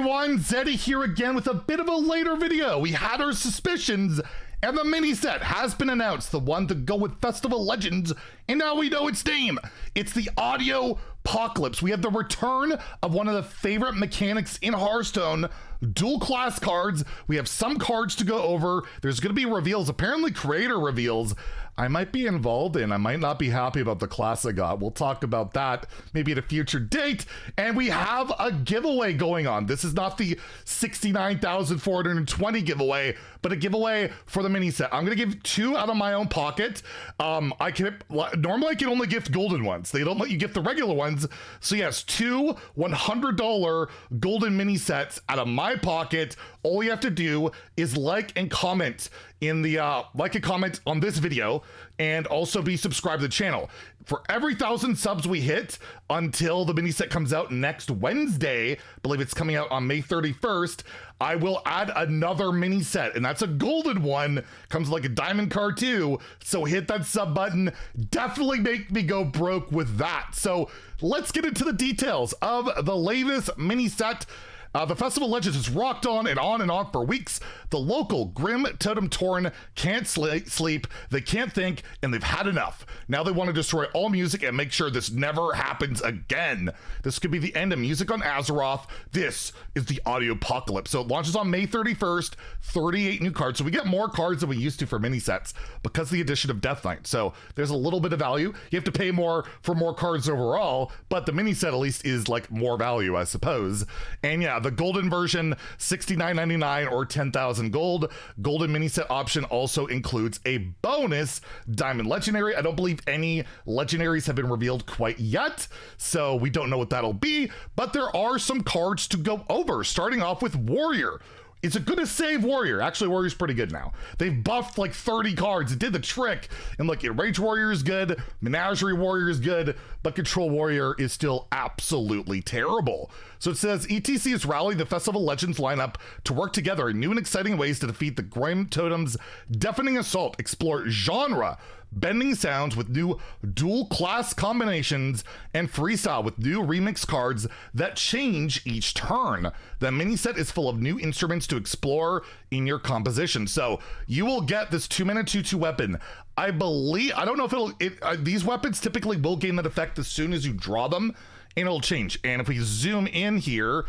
everyone, Zeddy here again with a bit of a later video. We had our suspicions, and the mini set has been announced, the one to go with Festival Legends, and now we know its name. It's the Audiopocalypse. We have the return of one of the favorite mechanics in Hearthstone, dual class cards. We have some cards to go over. There's going to be reveals, apparently creator reveals. I might be involved in. I might not be happy about the class I got. We'll talk about that maybe at a future date. And we have a giveaway going on. This is not the 69,420 giveaway, but a giveaway for the mini set. I'm going to give 2 out of my own pocket. Normally I can only gift golden ones. They don't let you gift the regular ones. So yes, 2 $100 golden mini sets out of my pocket. All you have to do is like and comment in the like and comment on this video, and also be subscribed to the channel. For every 1,000 subs we hit until the mini set comes out next Wednesday, I believe it's coming out on May 31st, I will add another mini set, and that's a golden one. Comes like a diamond card too, so hit that sub button. Definitely make me go broke with that. So let's get into the details of the latest mini set. The Festival Legends has rocked on and on for weeks. The local Grim Totem Torn can't sleep, they can't think, and they've had enough. Now they want to destroy all music and make sure this never happens again. This could be the end of music on Azeroth. This is the Audiopocalypse. So it launches on May 31st, 38 new cards. So we get more cards than we used to for mini sets because of the addition of Death Knight. So there's a little bit of value. You have to pay more for more cards overall, but the mini set at least is like more value, I suppose. And yeah, the golden version, $69.99 or 10,000 gold. Golden mini set option also includes a bonus diamond legendary. I don't believe any legendaries have been revealed quite yet, so we don't know what that'll be, but there are some cards to go over, starting off with Warrior. Is it good to save Warrior? Actually, Warrior's pretty good now. They've buffed like 30 cards. It did the trick. And look, Rage Warrior is good, Menagerie Warrior is good, but Control Warrior is still absolutely terrible. So it says, ETC is rallying the Festival Legends lineup to work together in new and exciting ways to defeat the Grim Totem's deafening assault. Explore genre bending sounds with new dual class combinations, and freestyle with new remix cards that change each turn. The mini set is full of new instruments to explore in your composition. So you will get this 2-mana 2/2 weapon. I don't know if these weapons typically will gain that effect as soon as you draw them, and it'll change. And if we zoom in here,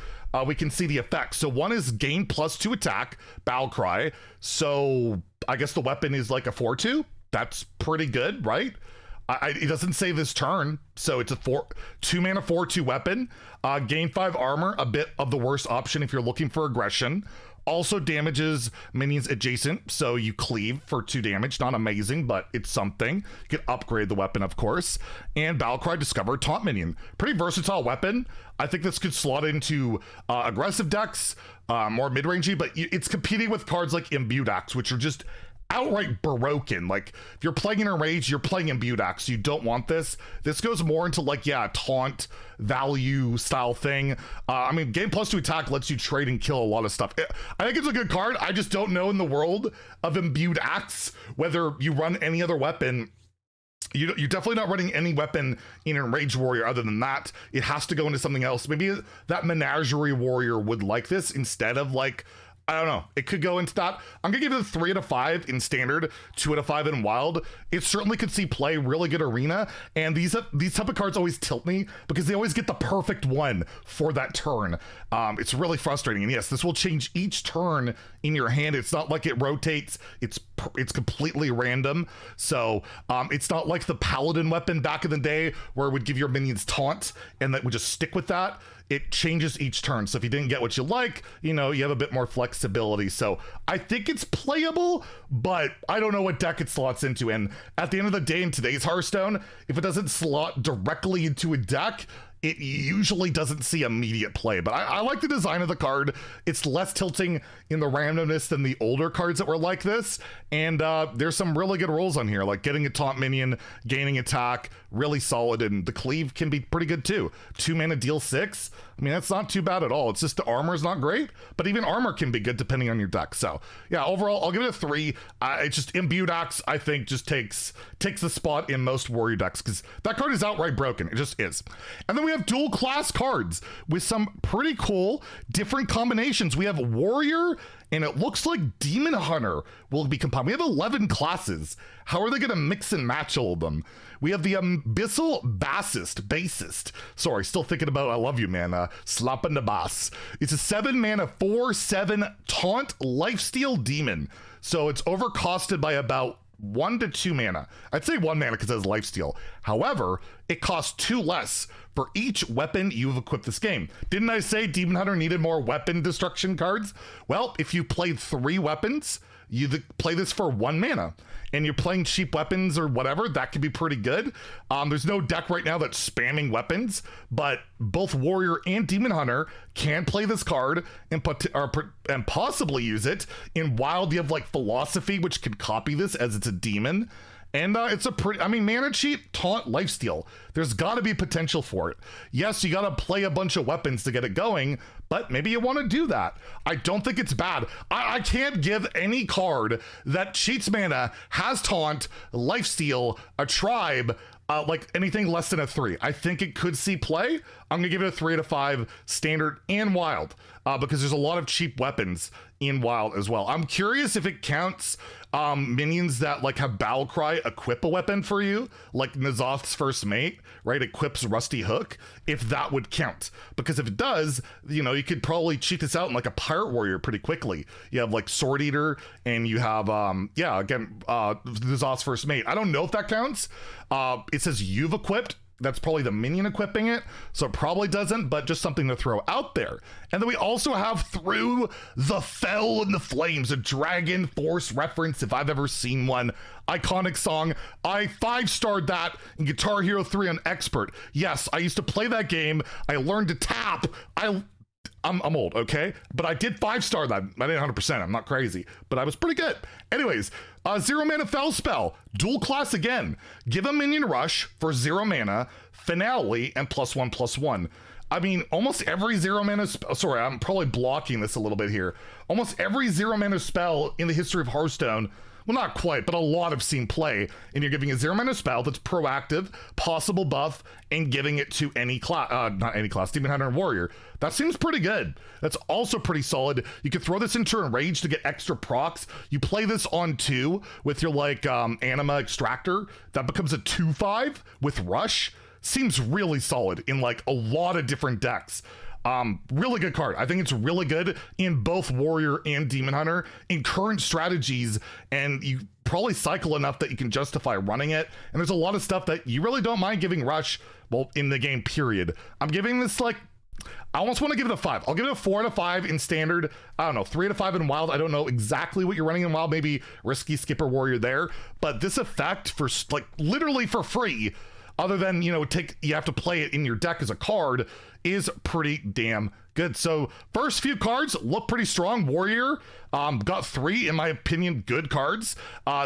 we can see the effects. So one is gain +2 attack, Battle Cry. So I guess the weapon is like a 4/2. That's pretty good, right? It doesn't say this turn, so it's a 2-mana 4/2 weapon. Gain 5 armor, a bit of the worst option if you're looking for aggression. Also damages minions adjacent, so you cleave for 2 damage. Not amazing, but it's something. You can upgrade the weapon, of course. And Battlecry, discover taunt minion. Pretty versatile weapon. I think this could slot into aggressive decks, more mid-rangey, but it's competing with cards like Imbued Axe, which are just outright broken. Like, if you're playing in a rage, you're playing Imbued Axe. You don't want this. This goes more into like, yeah, taunt value style thing. I mean, gain +2 attack lets you trade and kill a lot of stuff. I think it's a good card. I just don't know in the world of Imbued Axe whether you run any other weapon. You're definitely not running any weapon in a Rage Warrior other than that. It has to go into something else. Maybe that Menagerie Warrior would like this instead of like, I don't know. It could go into that. I'm gonna give it a 3 out of 5 in standard, 2 out of 5 in wild. It certainly could see play, really good arena. And these type of cards always tilt me because they always get the perfect one for that turn. It's really frustrating. And yes, this will change each turn in your hand. It's not like it rotates. It's completely random. So it's not like the Paladin weapon back in the day where it would give your minions taunt and that would just stick with that. It changes each turn. So if you didn't get what you like, you know, you have a bit more flexibility. So I think it's playable, but I don't know what deck it slots into. And at the end of the day in today's Hearthstone, if it doesn't slot directly into a deck, it usually doesn't see immediate play. But I like the design of the card. It's less tilting in the randomness than the older cards that were like this. And there's some really good rolls on here, like getting a taunt minion, gaining attack, really solid. And the cleave can be pretty good too. 2-mana deal 6. I mean, that's not too bad at all. It's just the armor is not great, but even armor can be good depending on your deck. So yeah, overall, I'll give it a 3. It's just Imbued Axe, I think, just takes the spot in most warrior decks because that card is outright broken. It just is. And then we we have dual class cards with some pretty cool different combinations. We have Warrior, and it looks like Demon Hunter will be combined. We have 11 classes. How are they going to mix and match all of them? We have the Abyssal Bassist. Sorry, still thinking about I love you, man. Slapping the bass. It's a 7 mana, 4/7 taunt lifesteal demon. So it's overcosted by about 1 to 2 mana. I'd say 1 mana because it has lifesteal. However, it costs 2 less for each weapon you've equipped this game. Didn't I say Demon Hunter needed more weapon destruction cards? Well, if you played 3 weapons, you play this for 1 mana. And you're playing cheap weapons or whatever, that could be pretty good. There's no deck right now that's spamming weapons, but both Warrior and Demon Hunter can play this card and possibly use it. In Wild, you have like Philosophy, which can copy this as it's a demon. And it's a pretty, I mean, mana cheat, taunt, lifesteal. There's got to be potential for it. Yes, you got to play a bunch of weapons to get it going, but maybe you want to do that. I don't think it's bad. I can't give any card that cheats mana, has taunt, lifesteal, a tribe, like anything less than a 3. I think it could see play. I'm gonna give it a 3 out of 5, standard and wild, because there's a lot of cheap weapons in wild as well. I'm curious if it counts minions that like have battle cry equip a weapon for you, like N'Zoth's first mate, right? Equips Rusty Hook, if that would count. Because if it does, you know, you could probably cheat this out in like a pirate warrior pretty quickly. You have like Sword Eater, and you have N'Zoth's first mate. I don't know if that counts. It says you've equipped. That's probably the minion equipping it, so it probably doesn't, but just something to throw out there. And then we also have Through the Fell and the Flames, a Dragon Force reference if I've ever seen one. Iconic song. I 5-starred that in Guitar Hero 3 on Expert. Yes, I used to play that game. I learned to tap. I'm old, okay? But I did 5-star that. I didn't 100%. I'm not crazy, but I was pretty good. Anyways, 0 mana Fell Spell, dual class again. Give a minion rush for 0 mana, finale, and +1/+1. I mean, almost every 0 mana sorry, I'm probably blocking this a little bit here. Almost every 0 mana spell in the history of Hearthstone, well, not quite, but a lot have seen play, and you're giving a 0 mana spell that's proactive, possible buff, and giving it to any class, not any class, Demon Hunter and Warrior. That seems pretty good. That's also pretty solid. You could throw this into Enrage to get extra procs. You play this on 2 with your like Anima Extractor. That becomes a 2/5 with Rush. Seems really solid in like a lot of different decks. Really good card. I think it's really good in both Warrior and Demon Hunter in current strategies, and you probably cycle enough that you can justify running it. And there's a lot of stuff that you really don't mind giving Rush, well, in the game, period. I'm giving this like, I almost want to give it a 5. I'll give it a 4 out of 5 in standard. I don't know, 3 out of 5 in wild. I don't know exactly what you're running in wild. Maybe Risky Skipper Warrior there. But this effect for like literally for free, other than, you know, you have to play it in your deck as a card, is pretty damn good. So first few cards look pretty strong. Warrior got 3, in my opinion, good cards.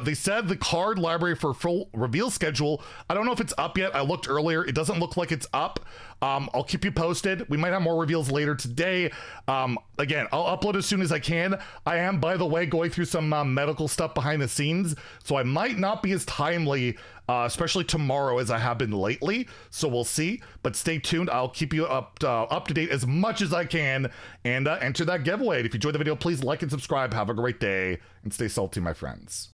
They said the card library for full reveal schedule, I don't know if it's up yet. I looked earlier. It doesn't look like it's up. I'll keep you posted. We might have more reveals later today. Again, I'll upload as soon as I can. I am, by the way, going through some medical stuff behind the scenes, so I might not be as timely, especially tomorrow, as I have been lately. So we'll see, but stay tuned. I'll keep you up to date as much as I can, and enter that giveaway. And if you enjoyed the video, please like and subscribe. Have a great day, and stay salty, my friends.